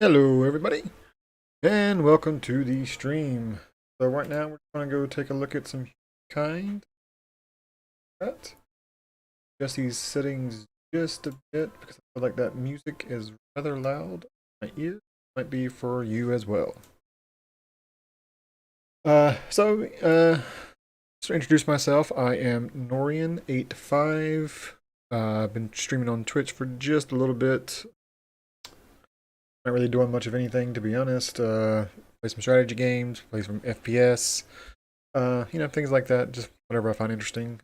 Hello everybody, and welcome to the stream. So right now we're going to go take a look at some kind. That Just these settings just a bit because I feel like that music is rather loud. My ears might be for you as well. Uh, so uh, to introduce myself, I am Norian85. I've been streaming on Twitch for just a little bit. Not really doing much of anything, to be honest. Play some strategy games, play some FPS. Things like that. Just whatever I find interesting.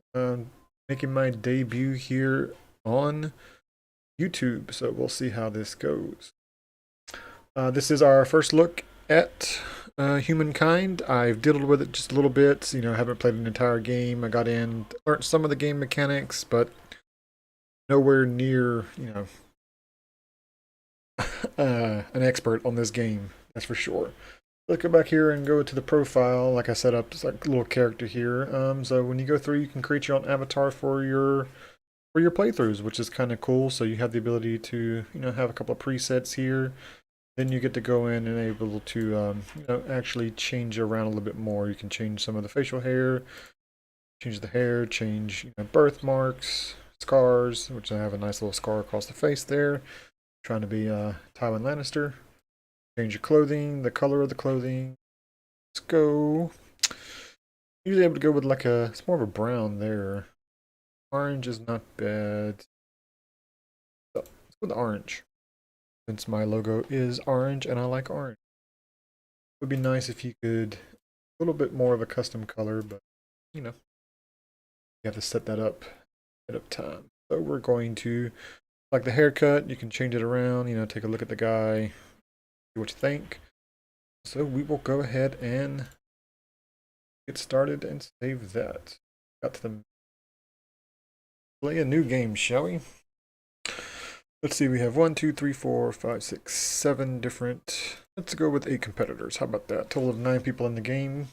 Making my debut here on YouTube, so we'll see how this goes. This is our first look at Humankind. I've diddled with it just a little bit. I haven't played an entire game. I got in, learned some of the game mechanics, but nowhere near, an expert on this game. That's for sure. Let's go back here and go to the profile. Like I set up, it's like a little character here. So when you go through, you can create your own avatar for your playthroughs, which is kind of cool. So you have the ability to have a couple of presets here. Then you get to go in and able to actually change around a little bit more. You can change some of the facial hair, change the hair, change birthmarks, scars, which I have a nice little scar across the face there. Trying to be Tywin Lannister. Change your clothing, the color of the clothing. Let's go. Usually able to go with like it's more of a brown there. Orange is not bad. So let's go with orange. Since my logo is orange and I like orange. It would be nice if you could, a little bit more of a custom color, but you have to set that up ahead of time. So we're going to, like the haircut, you can change it around, take a look at the guy, see what you think. So we will go ahead and get started and save that. Got to the play a new game, shall we? Let's see, we have 1, 2, 3, 4, 5, 6, 7 different. Let's go with 8 competitors. How about that? Total of 9 people in the game.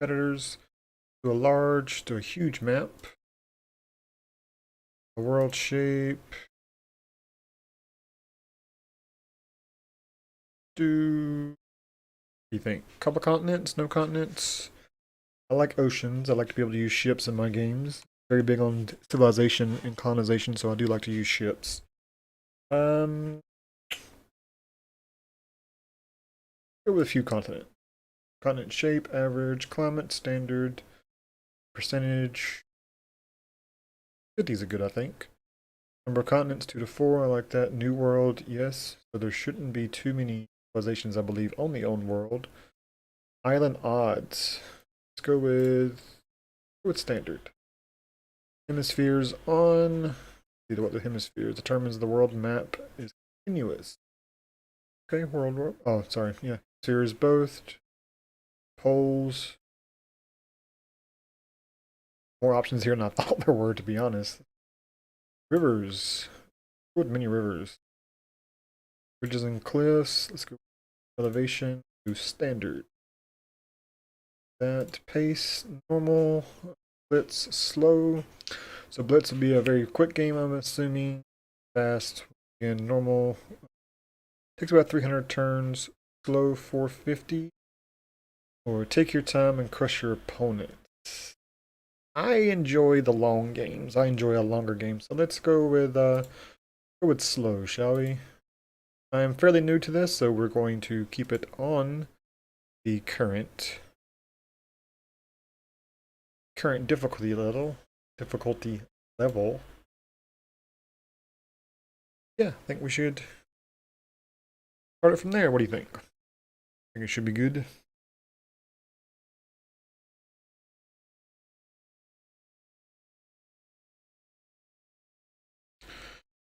Competitors to a huge map. A world shape. What do you think? Couple continents? No continents? I like oceans. I like to be able to use ships in my games. Very big on civilization and colonization, so I do like to use ships. Um, Go with a few continents. Continent shape, average, climate, standard, percentage. 50's are good, I think. Number of continents, 2 to 4. I like that. New world, yes. So there shouldn't be too many civilizations, I believe, on the own world. Island odds. Let's go with standard. Hemispheres on. See what the hemispheres determines the world map is continuous. Okay, world war. Oh, sorry. Yeah. Spheres both. Poles. More options here than I thought there were, to be honest. Rivers. Good many rivers. Bridges and cliffs. Let's go elevation to standard. That pace normal. Blitz slow. So Blitz will be a very quick game, I'm assuming. Fast, again, normal. Takes about 300 turns. Slow 450. Or take your time and crush your opponent. I enjoy the long games. I enjoy a longer game. So let's go with slow, shall we? I'm fairly new to this, so we're going to keep it on the current difficulty level. Yeah, I think we should start it from there. What do you think? I think it should be good.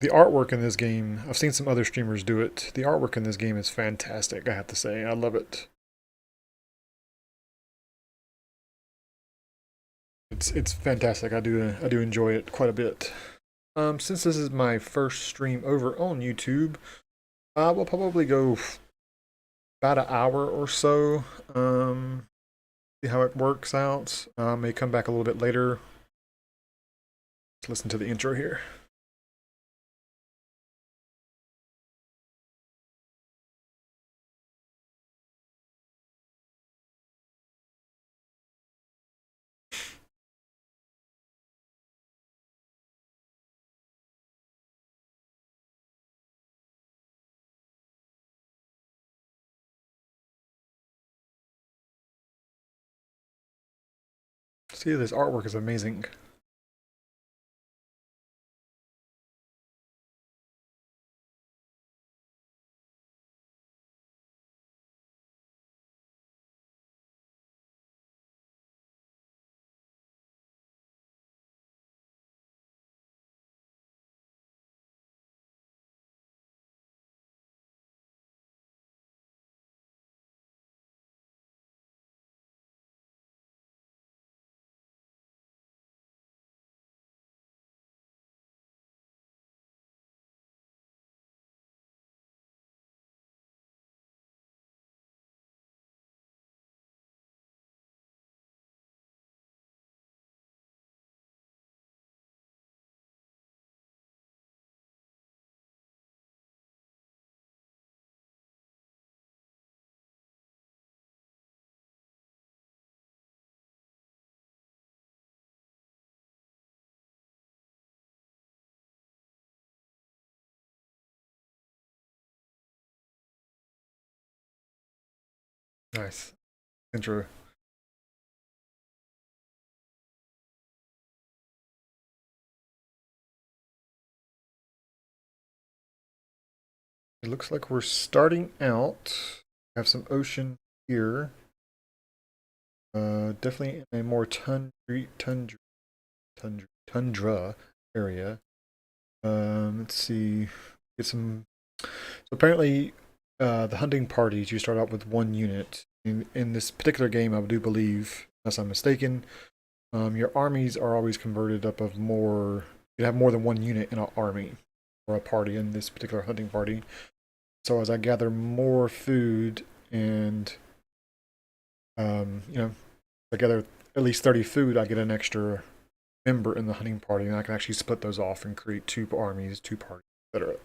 The artwork in this game, I've seen some other streamers do it. The artwork in this game is fantastic, I have to say. I love it. It's fantastic. I do enjoy it quite a bit. Since this is my first stream over on YouTube, I will probably go about an hour or so. See how it works out. I may come back a little bit later. Let's listen to the intro here. See, this artwork is amazing. Nice intro. It looks like we're starting out. We have some ocean here. Definitely in a more tundra area. Let's see. Get some. So apparently, the hunting parties you start out with one unit. In this particular game, I do believe, unless I'm mistaken, your armies are always converted up of more. You have more than one unit in an army or a party in this particular hunting party. So as I gather more food and I gather at least 30 food, I get an extra member in the hunting party, and I can actually split those off and create two armies, two parties, etc.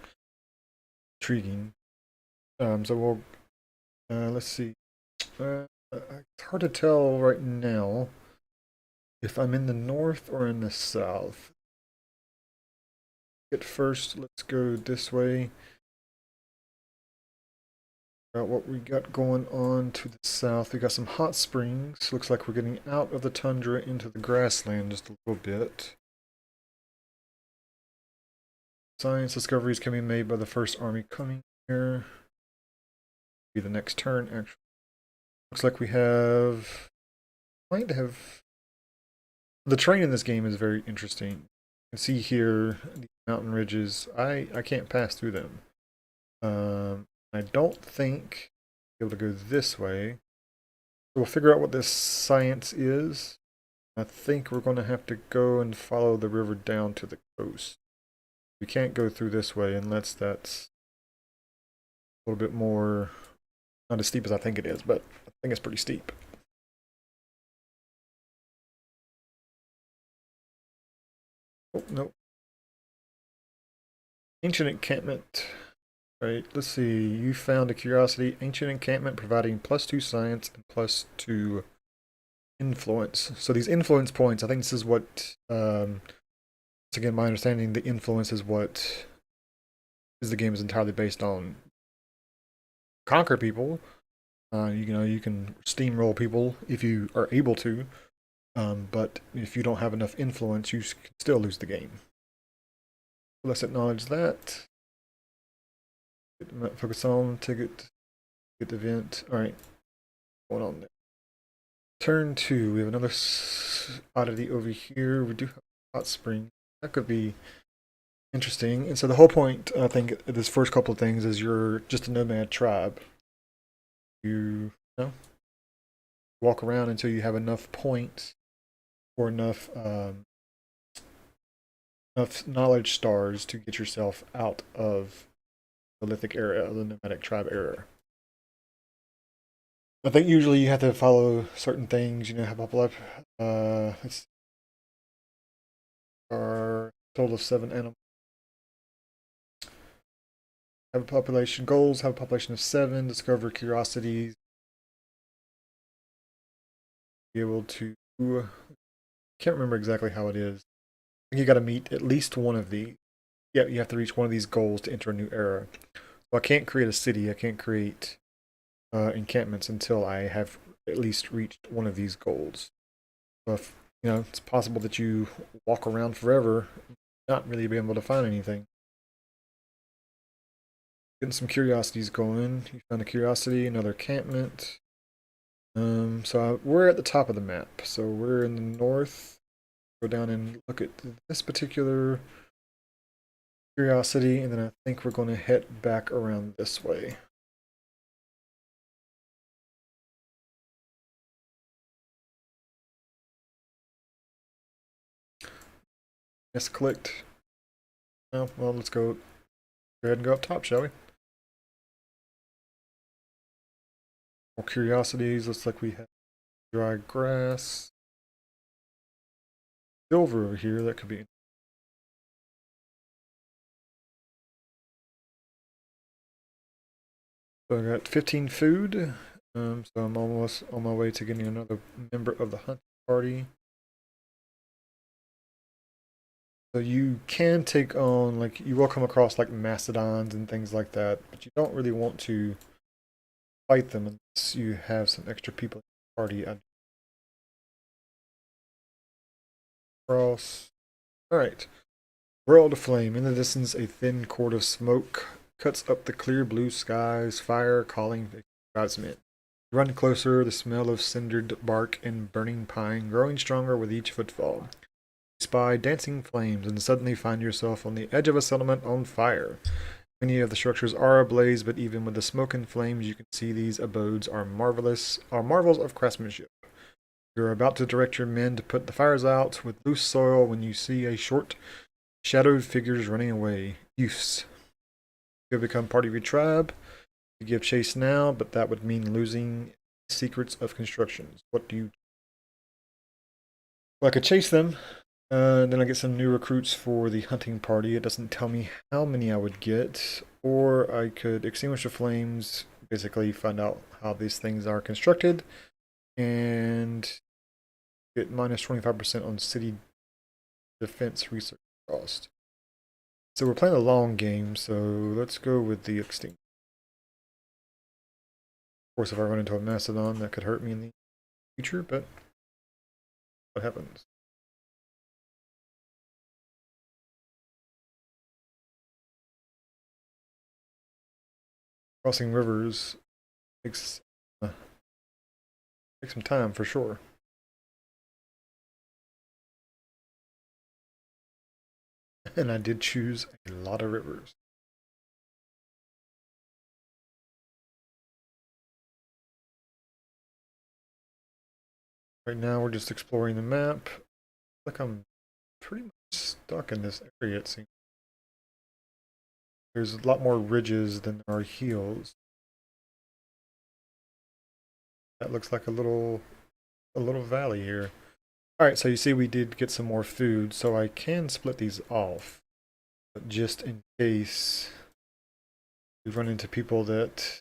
Intriguing. So we'll let's see. It's hard to tell right now if I'm in the north or in the south. At first, let's go this way. What we got going on to the south. We got some hot springs. Looks like we're getting out of the tundra into the grassland just a little bit. Science discoveries can be made by the first army coming here. Be the next turn, actually. Looks like we might have. The terrain in this game is very interesting. You can see here the mountain ridges. I can't pass through them. I don't think I'll be able to go this way. So we'll figure out what this science is. I think we're going to have to go and follow the river down to the coast. We can't go through this way unless that's a little bit more, not as steep as I think it is, but I think it's pretty steep. Oh, no. Ancient encampment. Right, let's see. You found a curiosity. Ancient encampment providing +2 science and +2 influence. So these influence points, I think this is what, once again, my understanding, the influence is what is the game is entirely based on. Conquer people. You can steamroll people if you are able to. But if you don't have enough influence, you can still lose the game. Let's acknowledge that. Focus on ticket, get the event. All right, going on there. Turn 2. We have another oddity over here. We do have hot spring. That could be interesting. And so the whole point, I think, of this first couple of things is you're just a nomad tribe. You know, walk around until you have enough points or enough knowledge stars to get yourself out of the lithic area, the nomadic tribe era. I think usually you have to follow certain things, have it's our total of 7 animals. Have a population goals, have a population of 7, discover curiosities, be able to, can't remember exactly how it is. I think you got to meet at least one of these. Yeah, you have to reach one of these goals to enter a new era. So I can't create a city, I can't create encampments until I have at least reached one of these goals. So if it's possible that you walk around forever, not really being able to find anything. Getting some curiosities going. You found a curiosity, another encampment. We're at the top of the map, so we're in the north. Go down and look at this particular curiosity, and then I think we're going to head back around this way. Yes, clicked. Oh, well, let's go ahead and go up top, shall we? More curiosities. Looks like we have dry grass. Silver over here. That could be. So I got 15 food. So I'm almost on my way to getting another member of the hunt party. So you can take on, like, you will come across like mastodons and things like that, but you don't really want to fight them unless you have some extra people in the party. Cross. Alright. World aflame. In the distance, a thin cord of smoke cuts up the clear blue skies, fire calling the tribesmen. Run closer, the smell of cindered bark and burning pine growing stronger with each footfall. You spy dancing flames and suddenly find yourself on the edge of a settlement on fire. Many of the structures are ablaze, but even with the smoke and flames, you can see these abodes are marvels of craftsmanship. You're about to direct your men to put the fires out with loose soil when you see a short, shadowed figures running away. Youths. You have become part of your tribe. You give chase now, but that would mean losing secrets of constructions. What do you? Well, I could chase them, and then I get some new recruits for the hunting party. It doesn't tell me how many I would get, or I could extinguish the flames, basically find out how these things are constructed, and get minus 25% on city defense research cost. So we're playing a long game, so let's go with the extinct. Of course, if I run into a mastodon, that could hurt me in the future, but what happens? Crossing rivers takes takes some time for sure. And I did choose a lot of rivers. Right now we're just exploring the map. Like I'm pretty much stuck in this area, it seems. There's a lot more ridges than there are hills. That looks like a little valley here. Alright, so you see we did get some more food, so I can split these off. But just in case we run into people that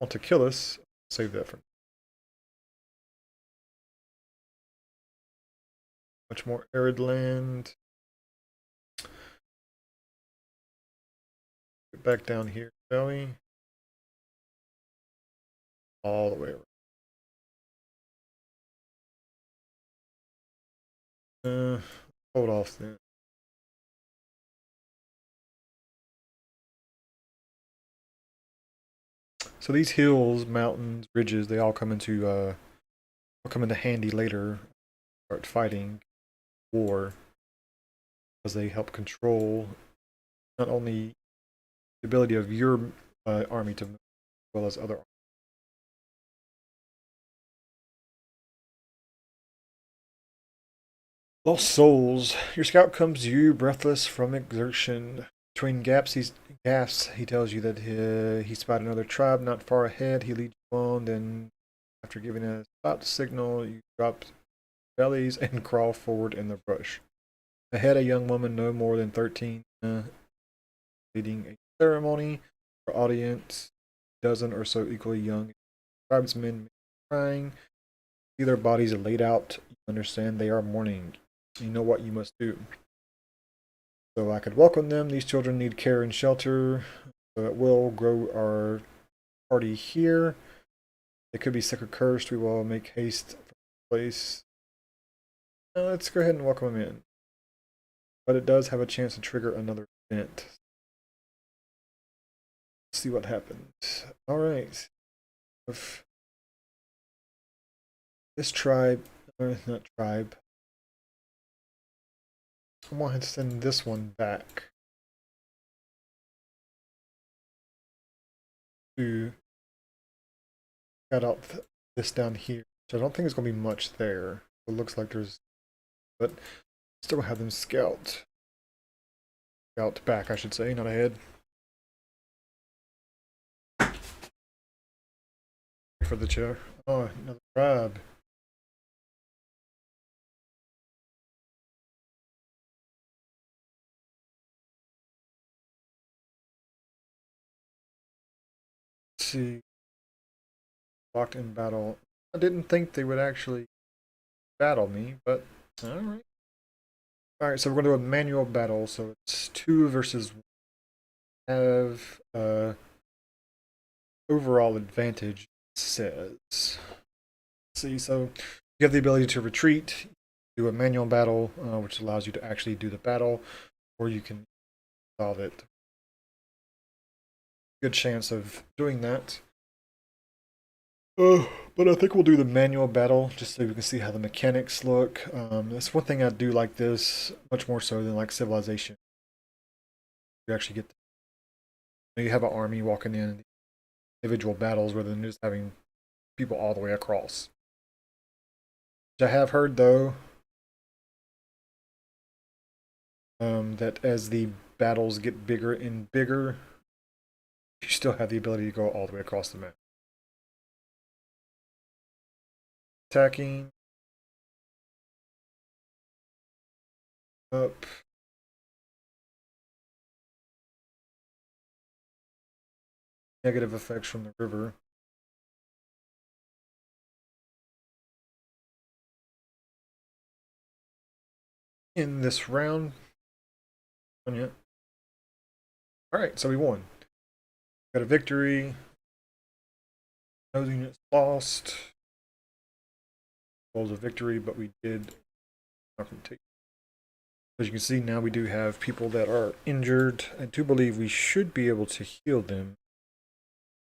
want to kill us, save that for much more arid land. Get back down here, shall we? All the way around. Hold off then. So these hills, mountains, ridges, they all come into handy later. Start fighting war because they help control not only the ability of your army to move, as well as other. Lost souls. Your scout comes to you, breathless from exertion. Between gasps, he tells you that he spotted another tribe not far ahead. He leads you on, then, after giving a stop signal, you drop bellies and crawl forward in the brush. Ahead, a young woman no more than 13, leading a ceremony. Her audience, a dozen or so equally young tribesmen crying. See their bodies laid out. You understand they are mourning. You know what you must do. So I could welcome them. These children need care and shelter. So it will grow our party here. They could be sick or cursed. We will make haste from the place. Let's go ahead and welcome him in. But it does have a chance to trigger another event. Let's see what happens. Alright. If this tribe, or not tribe, I want to send this one back to cut out this down here. So I don't think there's going to be much there. It looks like there's, but still have them scout. Scout back, I should say, not ahead. For the chair. Oh, another tribe. Let's see. Locked in battle. I didn't think they would actually battle me, but alright. Alright, so we're going to do a manual battle, so it's 2 versus 1. Have overall advantage, it says. See, so you have the ability to retreat, do a manual battle, which allows you to actually do the battle, or you can solve it. Good chance of doing that. But I think we'll do the manual battle just so we can see how the mechanics look. That's one thing I do like this much more so than like Civilization. You actually get you have an army walking in individual battles rather than just having people all the way across. Which I have heard though that as the battles get bigger and bigger, you still have the ability to go all the way across the map. Attacking up. Negative effects from the river. In this round. Yeah. Alright, so we won. Got a victory. No units lost. Well, it was a victory, but we did confrontation. As you can see, now we do have people that are injured. I do believe we should be able to heal them.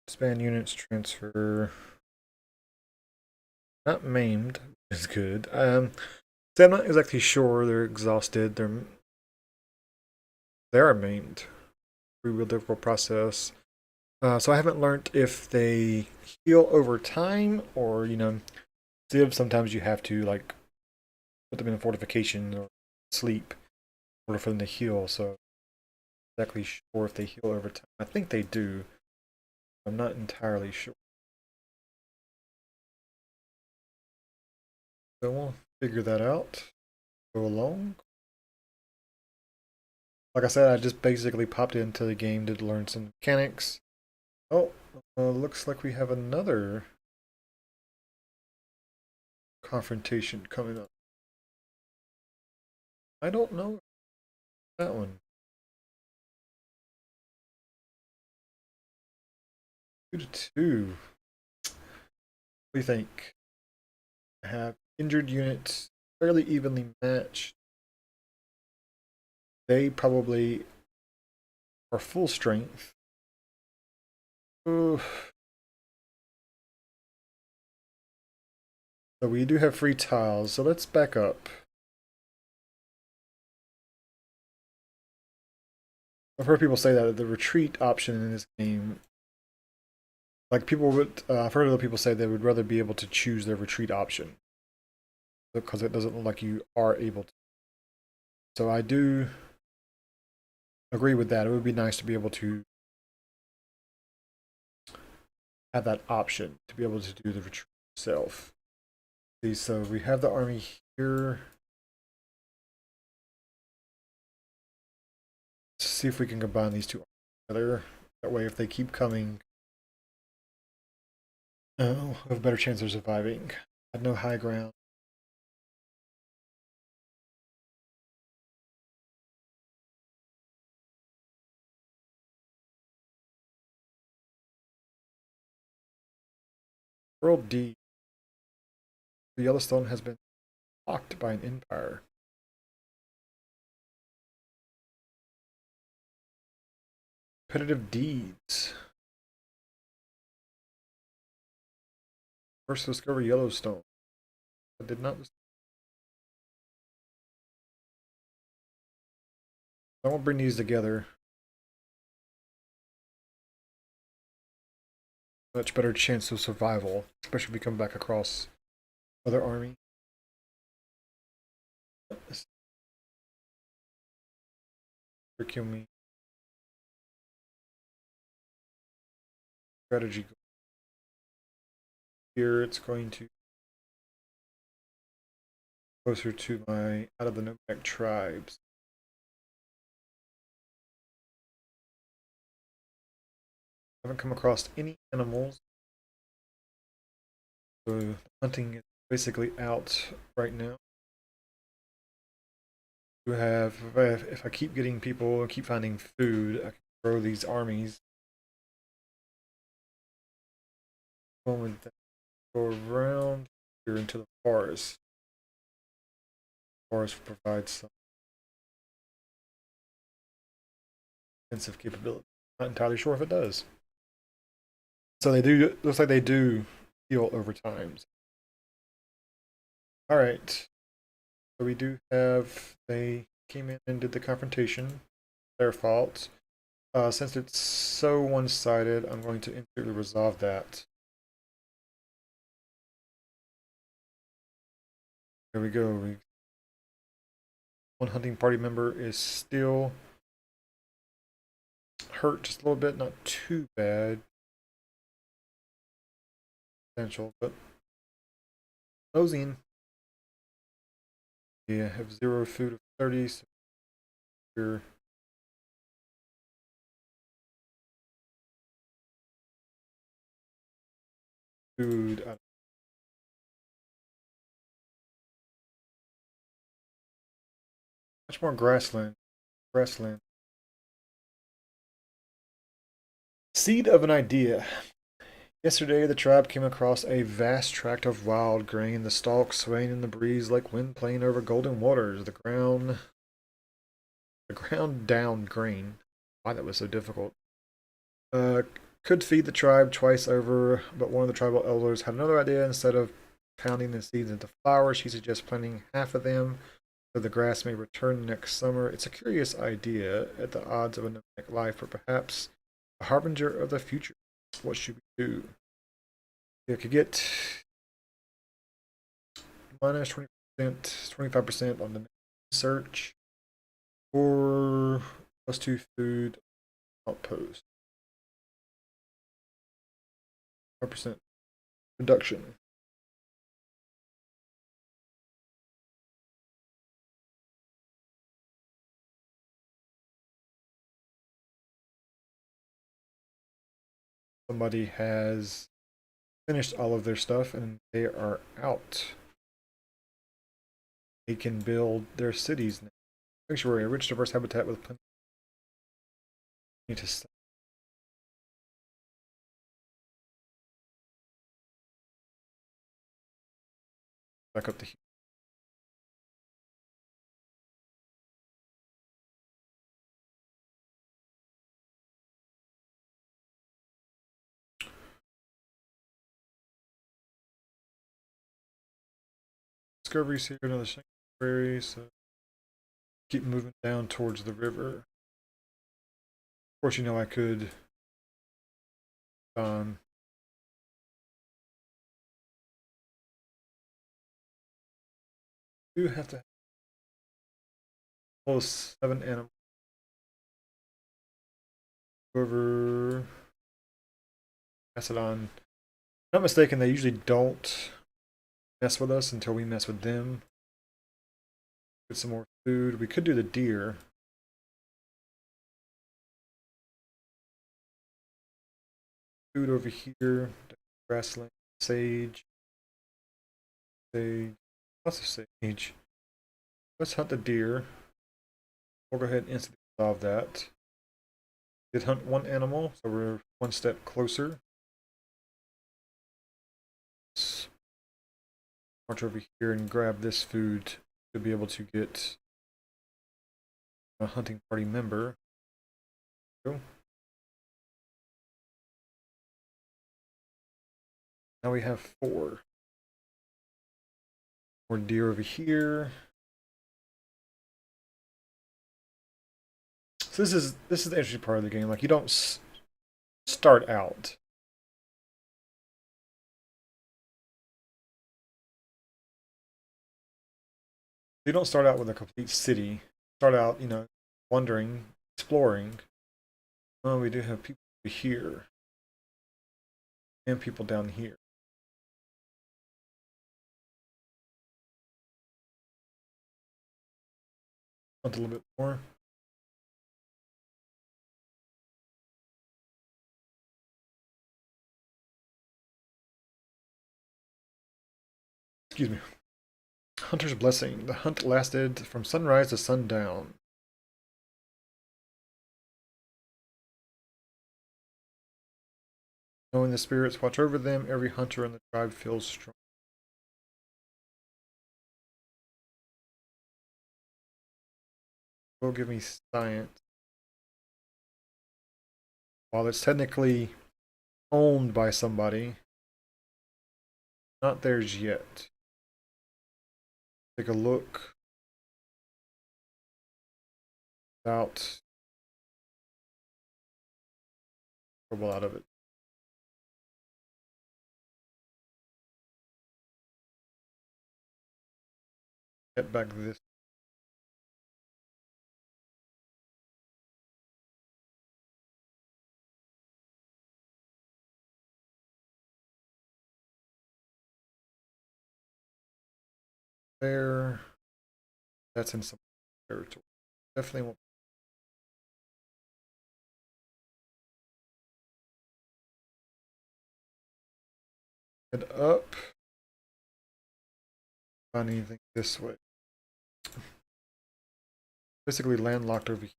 Expand units, transfer. Not maimed, which is good. So I'm not exactly sure. They're exhausted. They are maimed. Real difficult process. So I haven't learned if they heal over time or, Civ, sometimes you have to, like, put them in a fortification or sleep in order for them to heal. So I'm not exactly sure if they heal over time. I think they do. I'm not entirely sure. So we'll figure that out. Go along. Like I said, I just basically popped into the game to learn some mechanics. Oh, looks like we have another confrontation coming up. I don't know that one. 2-2. What do you think? I have injured units fairly evenly matched. They probably are full strength. Ooh. So we do have free tiles, so let's back up. I've heard people say that the retreat option in this game, like people would, I've heard other people say they would rather be able to choose their retreat option because it doesn't look like you are able to. So I do agree with that. It would be nice to be able to have that option to be able to do the retreat itself. See, so we have the army here. Let's see if we can combine these two together. That way, if they keep coming, we have a better chance of surviving. I have no high ground. World D. The Yellowstone has been blocked by an empire. Repetitive deeds. First discover Yellowstone. I did not. I won't bring these together. Much better chance of survival, especially if we come back across other army. Kill me. Strategy. Here it's going to closer to my out of the nomadic tribes. I haven't come across any animals. So hunting is basically out right now. You have if I keep getting people and keep finding food, I can grow these armies. Go around here into the forest. The forest provides some defensive capability. Not entirely sure if it does. So they do. Looks like they do heal over time. All right. So we do have. They came in and did the confrontation. Their fault. Since it's so one-sided, I'm going to instantly resolve that. There we go. One hunting party member is still hurt just a little bit, not too bad. Potential, but nosing. Yeah, I have 0 food of 30, so here. Food. Much more grassland. Grassland. Seed of an idea. Yesterday, the tribe came across a vast tract of wild grain, the stalks swaying in the breeze like wind playing over golden waters. The ground down grain. Why that was so difficult. Uh, could feed the tribe twice over, but one of the tribal elders had another idea. Instead of pounding the seeds into flour, she suggests planting half of them so the grass may return next summer. It's a curious idea at the odds of a nomadic life, but perhaps a harbinger of the future. What should we do? You could get minus 20%, 25% on the search, or +2 food outpost. 5% reduction. Somebody has finished all of their stuff and they are out. They can build their cities now. Sanctuary, a rich, diverse habitat with plenty. Need to back up the. Discoveries here, another sanctuary. So keep moving down towards the river. Of course, you know I could. Do have to pull 7 animals over Macedon. Not mistaken, they usually don't mess with us until we mess with them. Get some more food. We could do the deer. Food over here. Grassland. Sage. Sage. Lots of sage. Let's hunt the deer. We'll go ahead and instantly resolve that. Did hunt 1 animal, so we're 1 step closer. march over here and grab this food to be able to get a hunting party member. Go. Now we have 4. More deer over here. So this is the interesting part of the game. Like, you don't start out. You don't start out with a complete city. You start out, wandering, exploring. Oh, we do have people over here. And people down here. Hunt a little bit more. Excuse me. Hunter's Blessing. The hunt lasted from sunrise to sundown. Knowing the spirits watch over them, every hunter in the tribe feels strong. Will give me science. While it's technically owned by somebody, not theirs yet. Take a look. Without trouble out of it. Get back this. There. That's in some territory. Definitely won't. Head up. Find anything this way. Basically landlocked over here.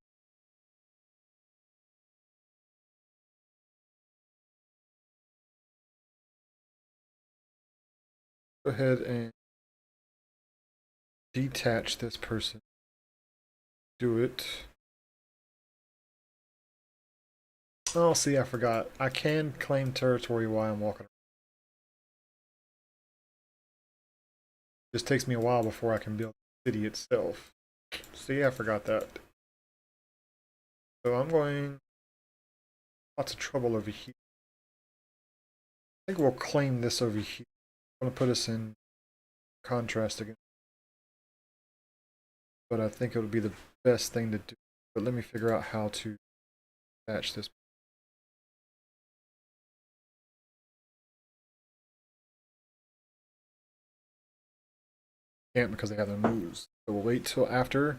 Go ahead and detach this person. Do it. Oh, see, I forgot. I can claim territory while I'm walking. Just takes me a while before I can build the city itself. See, I forgot that. So I'm going lots of trouble over here. I think we'll claim this over here. I'm going to put us in contrast again. But I think it would be the best thing to do. But let me figure out how to patch this. Can't because they have their moves. So we'll wait till after.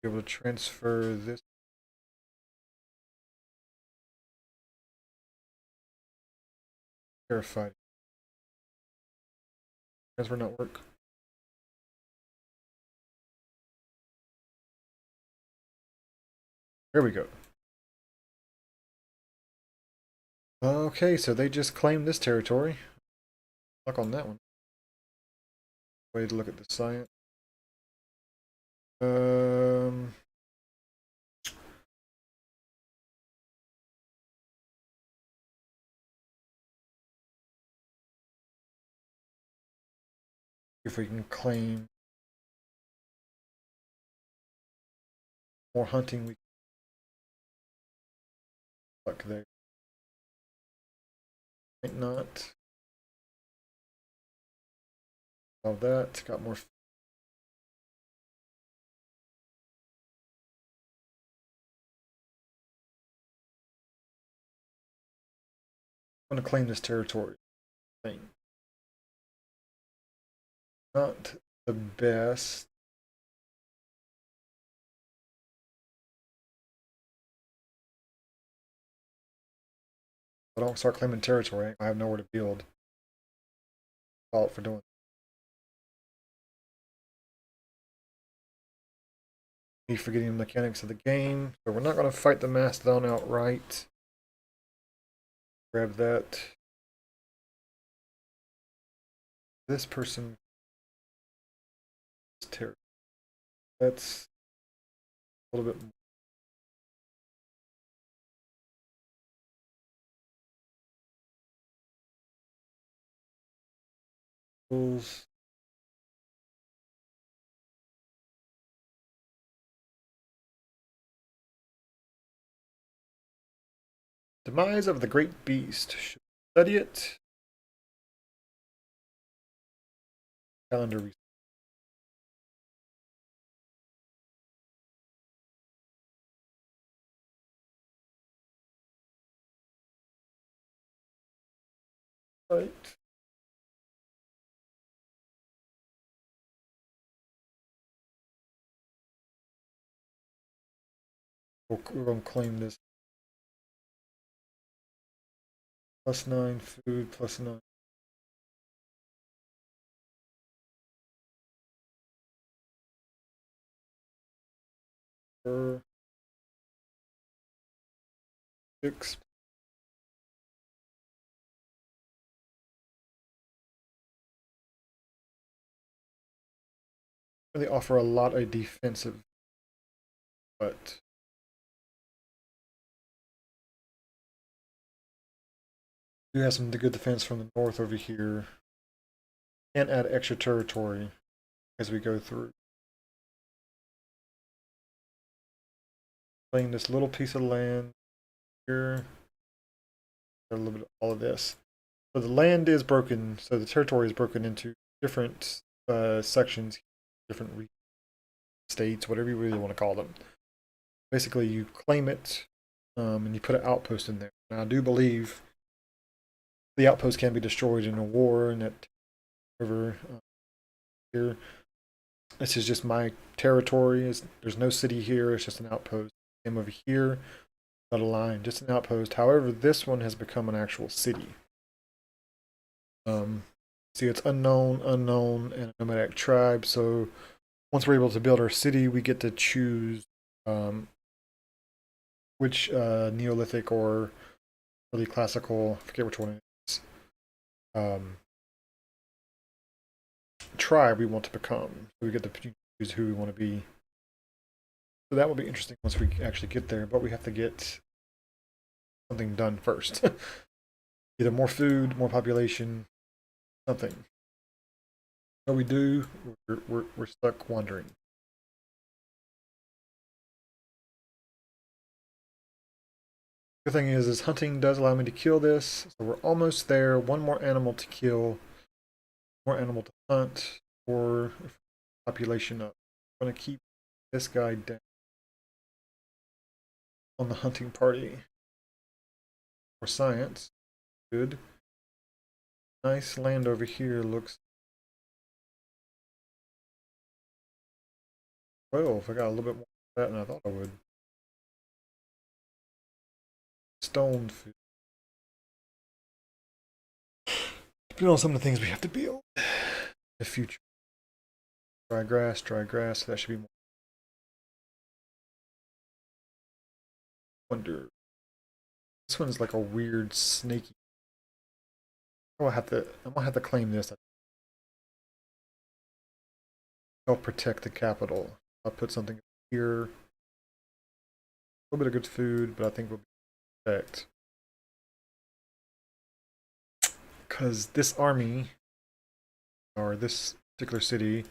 Be able to transfer this. Terrified. Transfer not work. There we go. Okay, so they just claimed this territory. Luck on that one. Way to look at the science. If we can claim more hunting, we luck there. Might not. All that got more. I'm gonna claim this territory. Thing. Not the best. But I don't start claiming territory. I have nowhere to build. Fault for doing. Me forgetting the mechanics of the game. So we're not gonna fight the mastodon outright. Grab that. This person is terrible. That's a little bit more. Demise of the Great Beast. Should we study it? Calendar reset. We're going to claim this. +9 food, +9. For 6. They offer a lot of defensive, but do have some good defense from the north over here. And add extra territory as we go through. Claim this little piece of land here. A little bit of all of this. So the land is broken, so the territory is broken into different sections, different states, whatever you really want to call them. Basically, you claim it and you put an outpost in there. Now, I do believe the outpost can be destroyed in a war, and that over here. This is just my territory. There's no city here. It's just an outpost. Same over here, not a line, just an outpost. However, this one has become an actual city. See, it's unknown, unknown, and a nomadic tribe. So once we're able to build our city, we get to choose which Neolithic or really classical, I forget which one it is, tribe we want to become. So we get to choose who we want to be. So that will be interesting once we actually get there, but we have to get something done first. Either more food, more population, something. What we do, we're stuck wandering. The thing is hunting does allow me to kill this, so we're almost there. One more animal to kill, more animal to hunt, or population up. I'm gonna keep this guy down on the hunting party. For science, good. Nice land over here looks 12. I got a little bit more of that than I thought I would. Stone food. Depending on some of the things we have to build. The future. Dry grass, dry grass. That should be more. Wonder. This one's like a weird snaky. I'm gonna have to claim this. Help protect the capital. I'll put something here. A little bit of good food, but I think we'll be protect. Because this army, or this particular city,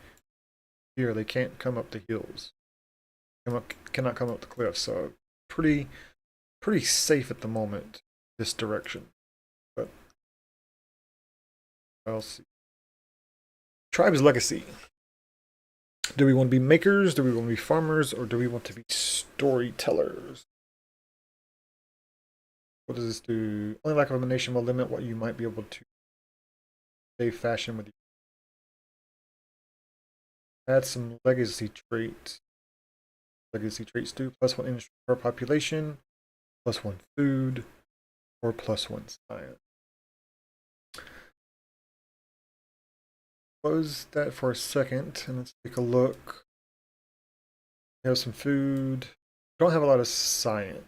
here, they can't come up the hills. Cannot come up the cliffs, so pretty safe at the moment, this direction. But I'll see. Tribe's legacy. Do we want to be makers? Do we want to be farmers? Or do we want to be storytellers? What does this do? Only lack of a nation will limit what you might be able to save fashion with you. Add some legacy traits. Legacy traits do +1 industry per population, +1 food, or +1 science. Close that for a second and let's take a look. We have some food. Don't have a lot of science.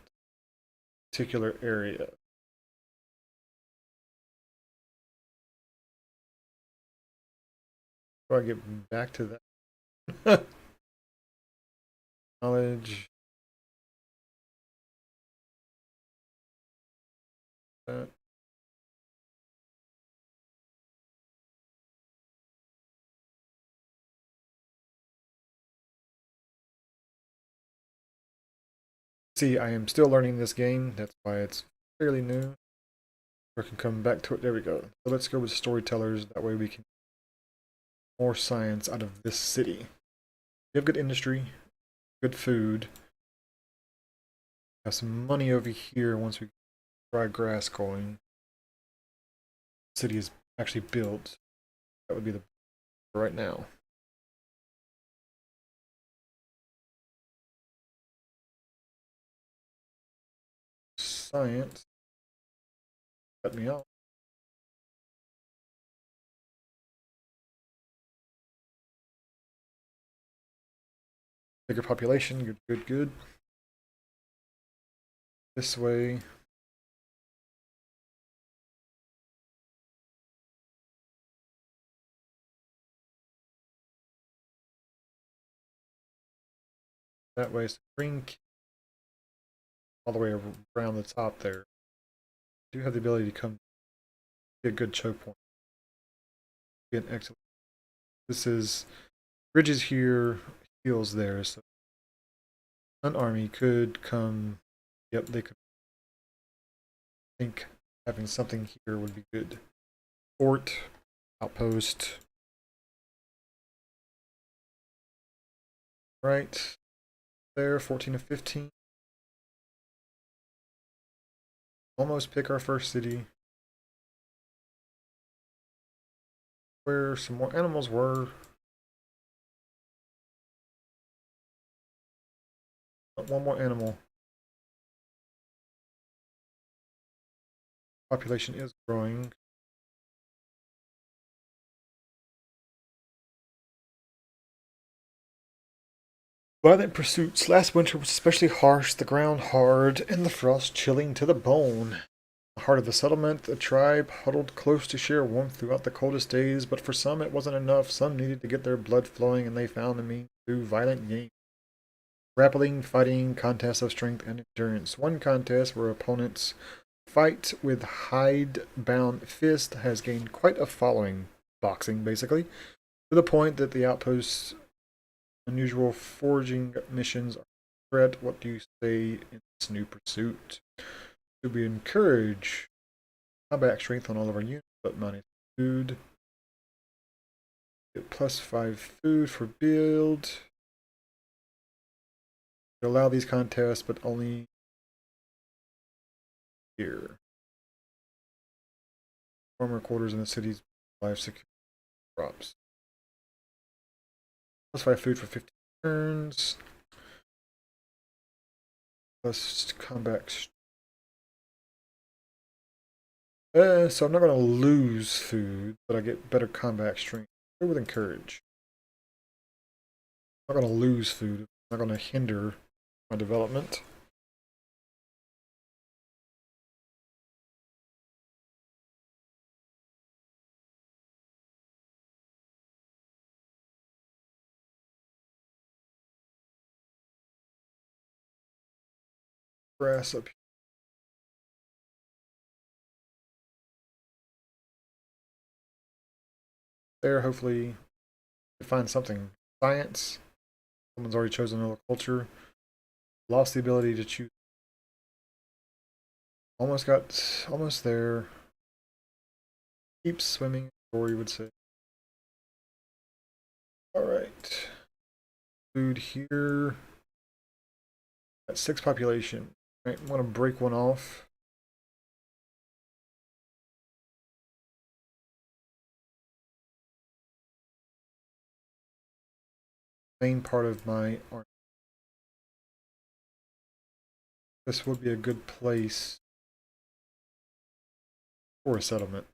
Particular area. How do I get back to that? Knowledge. That. See, I am still learning this game. That's why it's fairly new. We can come back to it. There we go. So let's go with storytellers. That way we can get more science out of this city. We have good industry, good food. Have some money over here once we get dry grass going. The city is actually built. That would be the right now. Science. Cut me off. Bigger population. Good, good, good. This way. That way. So green all the way around the top there. Do have the ability to come be a good choke point. Be an excellent. This is bridges here, heals there. So an army could come. Yep, they could. I think having something here would be good. Fort, outpost. Right there, 14 to 15. Almost pick our first city. Where some more animals were. One more animal. Population is growing. Violent pursuits. Last winter was especially harsh, the ground hard, and the frost chilling to the bone. The heart of the settlement, the tribe huddled close to share warmth throughout the coldest days, but for some it wasn't enough. Some needed to get their blood flowing, and they found the means through violent games. Grappling, fighting, contests of strength and endurance. One contest where opponents fight with hide-bound fist has gained quite a following, boxing basically, to the point that the outpost's unusual foraging missions are a threat. What do you say in this new pursuit? Should we encourage combat strength on all of our units, but minus food? Get +5 food for build. Allow these contests, but only here. Former quarters in the city's life security drops. +5 food for 15 turns. Plus combat. So I'm not going to lose food, but I get better combat strength. Go with encourage. I'm not going to lose food. I'm not going to hinder my development. Grass up there. Hopefully, find something. Science. Someone's already chosen another culture. Lost the ability to choose. Almost there. Keep swimming, Dory would say. Alright. Food here. Got 6 population. Right, want to break one off. Main part of my army. This would be a good place for a settlement.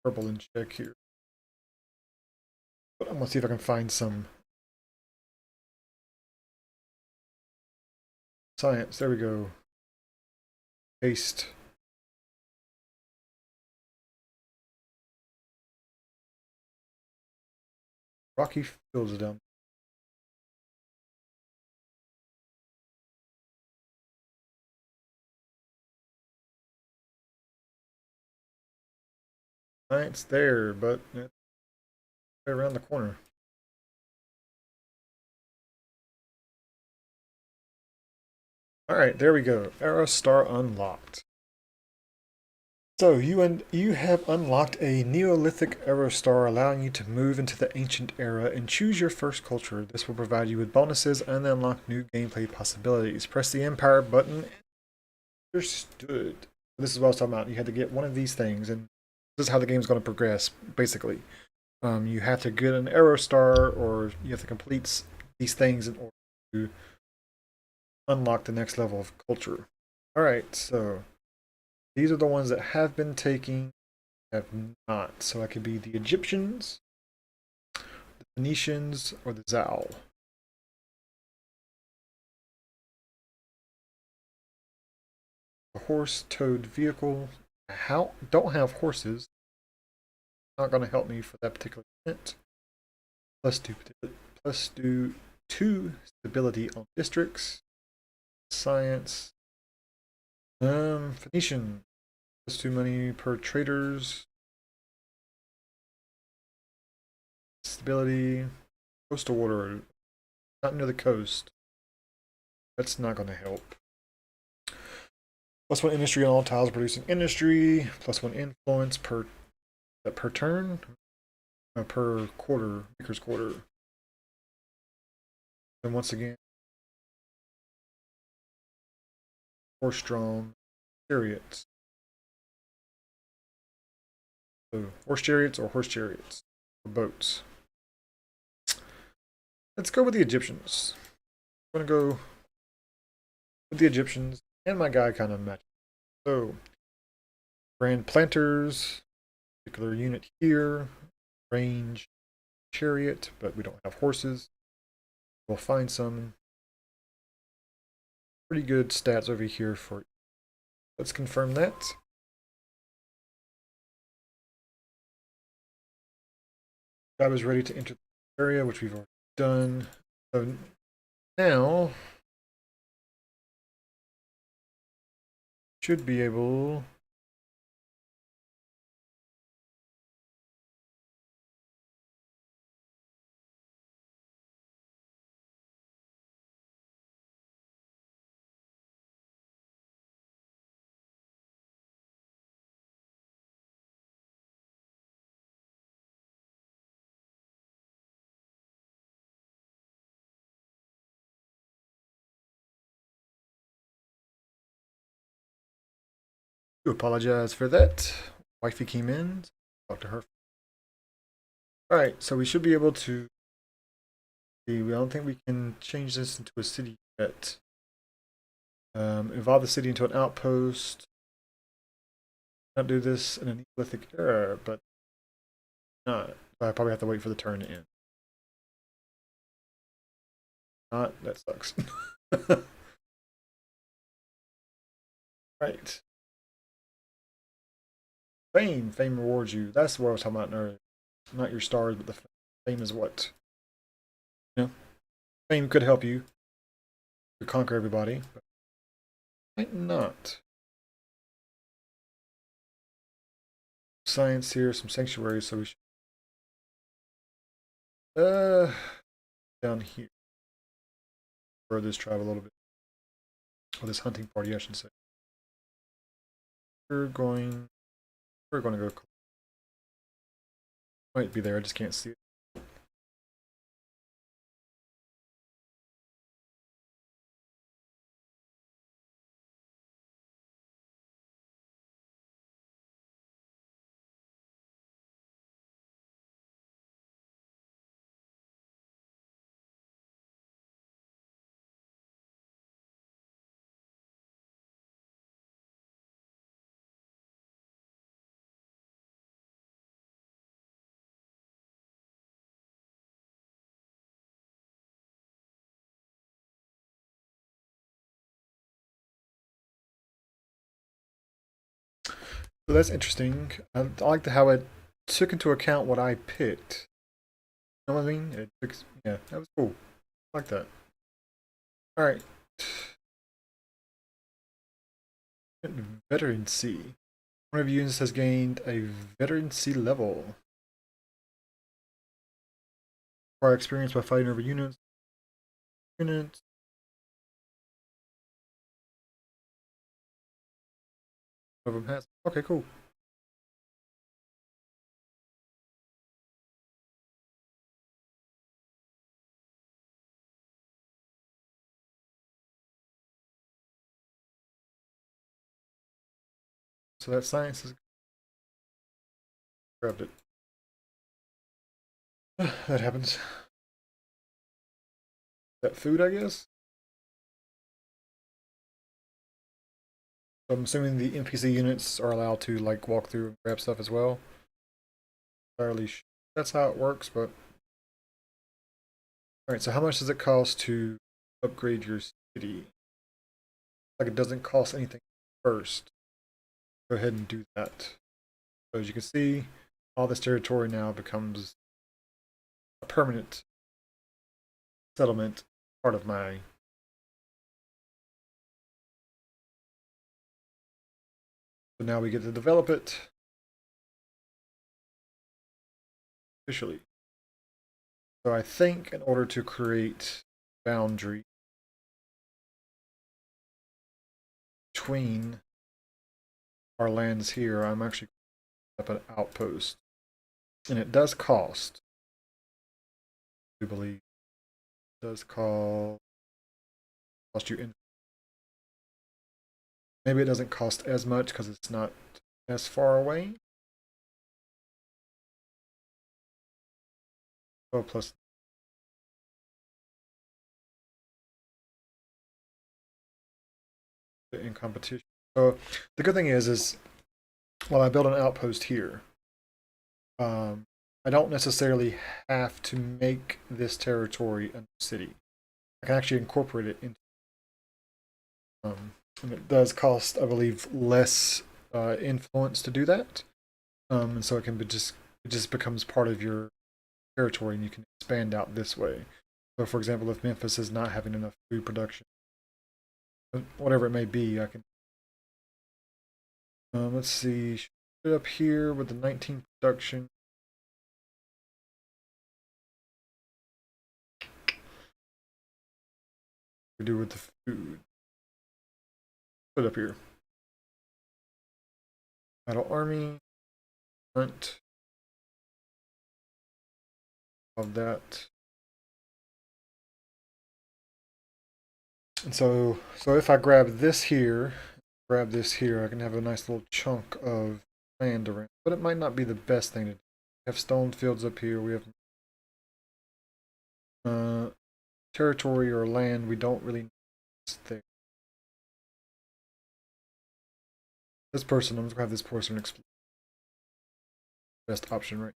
Purple in check here. But I'm gonna see if I can find some science. There we go. Paste. rocky fields down. It's there, but it's around the corner. Alright, there we go. Era Star unlocked. So you have unlocked a Neolithic Aerostar, allowing you to move into the ancient era and choose your first culture. This will provide you with bonuses and unlock new gameplay possibilities. Press the Empire button. Understood. This is what I was talking about. You had to get one of these things, and this is how the game is going to progress. Basically, you have to get an Aerostar, or you have to complete these things in order to unlock the next level of culture. All right, so these are the ones that have been taken, have not. So that could be the Egyptians, the Phoenicians, or the Zal. The horse-towed vehicle. How don't have horses. Not going to help me for that particular event. Plus do 2 stability on districts. Science. Phoenician. Plus 2 money per traders. Stability. Coastal water. Not near the coast. That's not going to help. Plus 1 industry on all tiles producing industry. Plus 1 influence per turn. Per quarter. Maker's quarter. And once again, horse-drawn chariots. So horse chariots or horse chariots or boats. Let's go with the Egyptians. I'm gonna go with the Egyptians, and my guy kind of matches. So Grand Planters, particular unit here, range chariot, but we don't have horses. We'll find some pretty good stats over here for. Let's confirm that. I was ready to enter the area, which we've already done. So now should be able to apologize for that. Wifey came in, talk to her. Alright, so we should be able to see. I don't think we can change this into a city yet. Evolve the city into an outpost. Not do this in a Neolithic era, but not. I probably have to wait for the turn to end. Not, that sucks. Right. Fame. Fame rewards you. That's what I was talking about earlier. Not your stars, but the fame is what. You know, fame could help you to conquer everybody, but might not. Science here, some sanctuaries, so we should. Down here. Grow this tribe a little bit. Or this hunting party, I should say. We're going to go. Might be there, I just can't see it. So that's interesting. I like how it took into account what I picked. know what I mean? Yeah, that was cool. I like that. All right. Veterancy. One of your units has gained a veterancy level. Acquire experience by fighting over units. Units. One of them has. Okay, cool. So that science is grabbed it. That happens. That food, I guess. So I'm assuming the NPC units are allowed to like walk through and grab stuff as well. Entirely sure that's how it works, but all right. So how much does it cost to upgrade your city? Like it doesn't cost anything first. Go ahead and do that. So as you can see, all this territory now becomes a permanent settlement, part of my. So now we get to develop it officially. So I think in order to create boundary between our lands here, I'm actually up an outpost. And it does cost, I believe, it does cost you in. Maybe it doesn't cost as much because it's not as far away. Oh, plus in competition. So the good thing is while I build an outpost here, I don't necessarily have to make this territory a city. I can actually incorporate it into. And it does cost, I believe, less influence to do that. And so it just becomes part of your territory, and you can expand out this way. So, for example, if Memphis is not having enough food production, whatever it may be, I can. Let's see, up here with the 19 production. We do with the food. Put it up here. Battle army, hunt of that. And so if I grab this here, I can have a nice little chunk of land around. But it might not be the best thing to do. We have stone fields up here. We have territory or land we don't really need there. This person, I'm just gonna have this person explore. Best option right.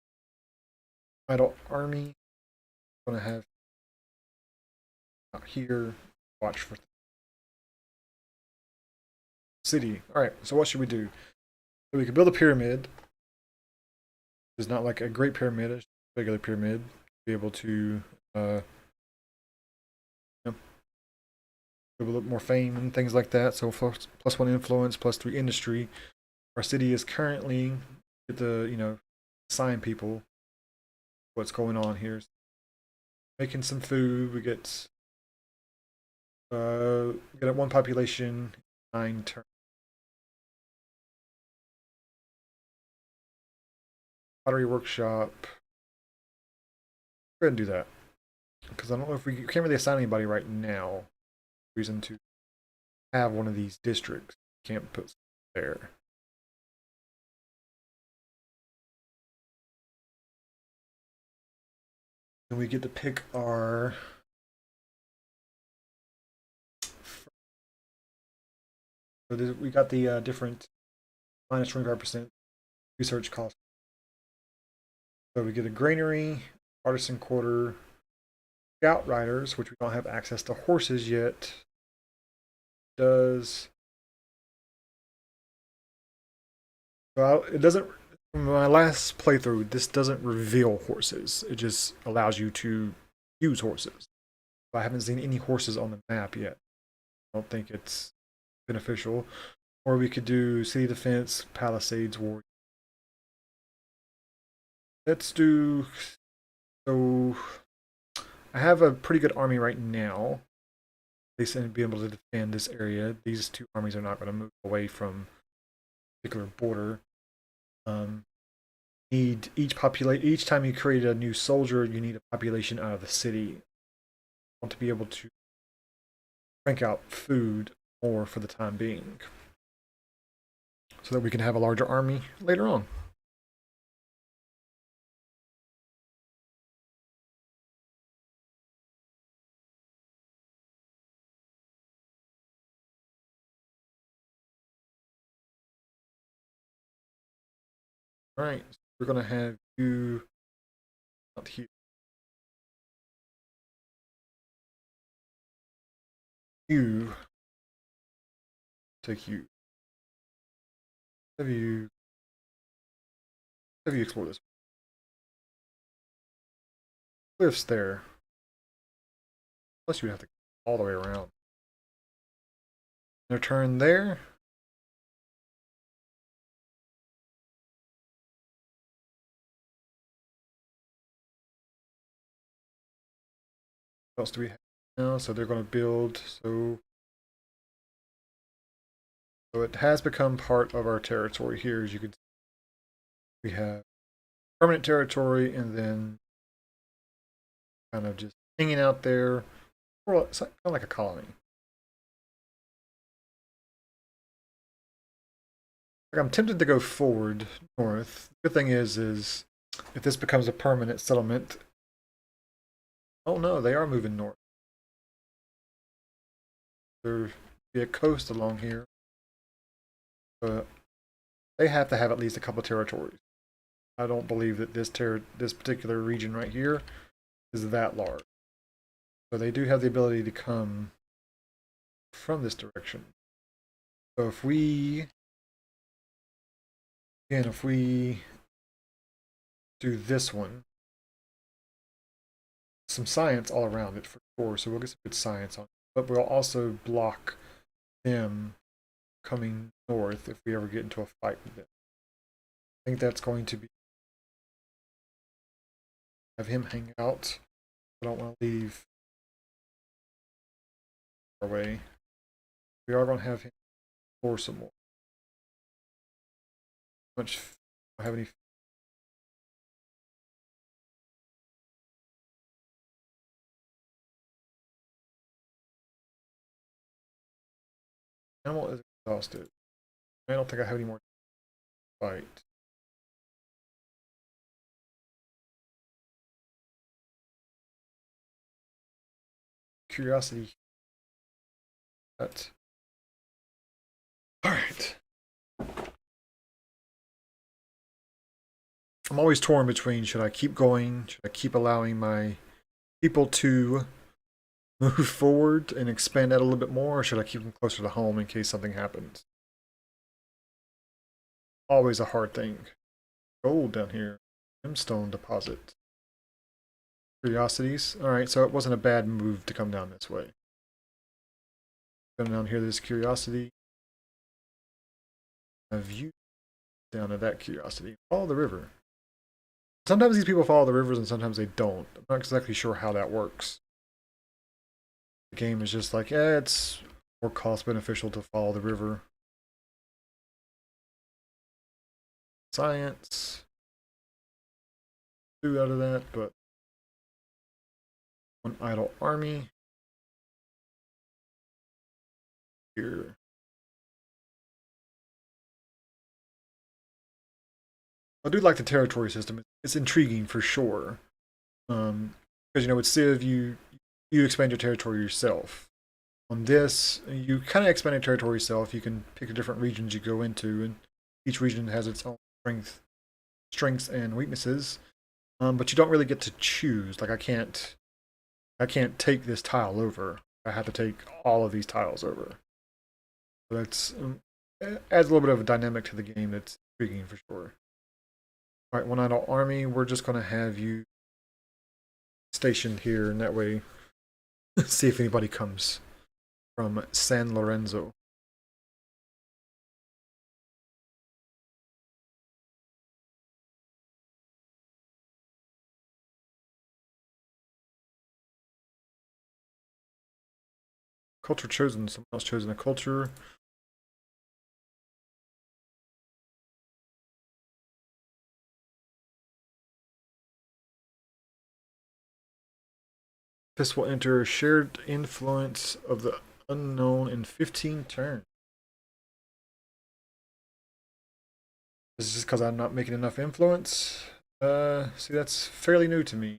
Idle army. I'm gonna have out here. Watch for city. All right. So what should we do? So we could build a pyramid. It's not like a great pyramid, it's a regular pyramid. Be able to a little more fame and things like that. So plus one influence, plus three industry. Our city is currently get the assign people what's going on here. Making some food. We get one population, 9 turns. Pottery workshop. Go ahead and do that because I don't know if we can't really assign anybody right now. Reason to have one of these districts. Can't put there. And we get to pick our. So we got the different minus 25% research cost. So we get a granary, artisan quarter, scout riders, which we don't have access to horses yet. Does well, it doesn't From my last playthrough, this doesn't reveal horses. It just allows you to use horses. I haven't seen any horses on the map yet. I don't think it's beneficial. Or we could do city defense, palisades, war. Let's do. So I have a pretty good army right now. They seem to be able to defend this area. These two armies are not going to move away from a particular border. Need each time you create a new soldier, you need a population out of the city. Want to be able to crank out food more for the time being, so that we can have a larger army later on. All right, so we're gonna have you out here. You take you. Have you explore this? Cliffs there. Plus, you have to go all the way around. Their turn there. What else do we have now? So they're going to build. So it has become part of our territory here. As you can see, we have permanent territory, and then kind of just hanging out there. Well, it's kind of like a colony. Like, I'm tempted to go forward north. The good thing is if this becomes a permanent settlement. Oh no, they are moving north. There'll be a coast along here, but they have to have at least a couple of territories. I don't believe that this particular region right here is that large. So they do have the ability to come from this direction. So if we do this one, some science all around it for sure. So we'll get some good science on it. But we'll also block them coming north if we ever get into a fight with them. I think that's going to be have him hang out. I don't want to leave our way. We are going to have him explore some more. Much don't have any. Animal is exhausted. I don't think I have any more to fight. Curiosity. That. Alright. I'm always torn between should I keep going, should I keep allowing my people to move forward and expand out a little bit more, or should I keep them closer to home in case something happens? Always a hard thing. Gold down here. Gemstone deposit. Curiosities. Alright, so it wasn't a bad move to come down this way. Come down here, this curiosity. A view down to that curiosity. Follow the river. Sometimes these people follow the rivers and sometimes they don't. I'm not exactly sure how that works. The game is just like, yeah, it's more cost beneficial to follow the river. Science. 2 out of that, but 1 idle army. Here. I do like the territory system. It's intriguing for sure. Because with Civ, you expand your territory yourself. On this, you kind of expand your territory yourself. You can pick the different regions you go into, and each region has its own strengths and weaknesses. But you don't really get to choose. Like I can't take this tile over. I have to take all of these tiles over. So that's adds a little bit of a dynamic to the game that's intriguing for sure. Alright, one idle army. We're just going to have you stationed here, and that way see if anybody comes from San Lorenzo. Culture chosen. Someone else chosen a culture. This will enter shared influence of the unknown in 15 turns. This is just because I'm not making enough influence. See, that's fairly new to me.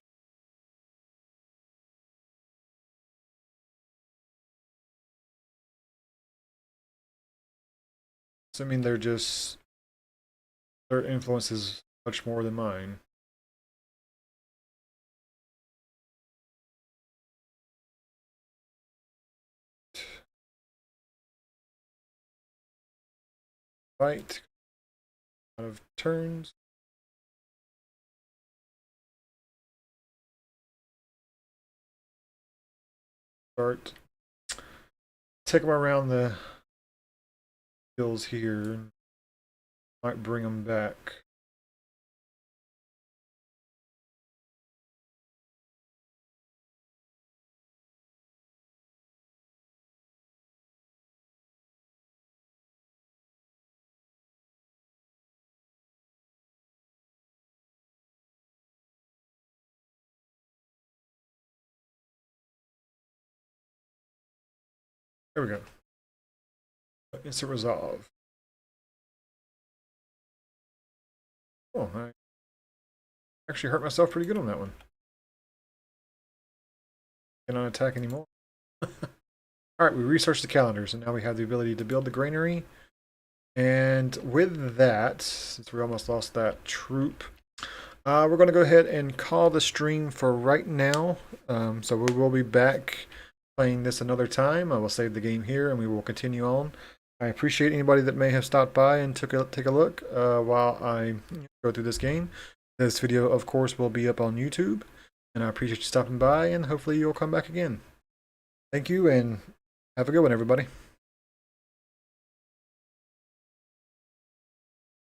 So I mean, their influence is much more than mine. Fight. Out of turns. Start. Take them around the hills here. Might bring them back. There we go. Instant resolve. Oh, I actually hurt myself pretty good on that one. Cannot attack anymore. Alright, we researched the calendars, and now we have the ability to build the granary. And with that, since we almost lost that troop, we're going to go ahead and call the stream for right now. So we will be back playing this another time. I will save the game here, and we will continue on. I appreciate anybody that may have stopped by and take a look while I go through this game. This video, of course, will be up on YouTube, and I appreciate you stopping by, and hopefully you'll come back again. Thank you, and have a good one, everybody.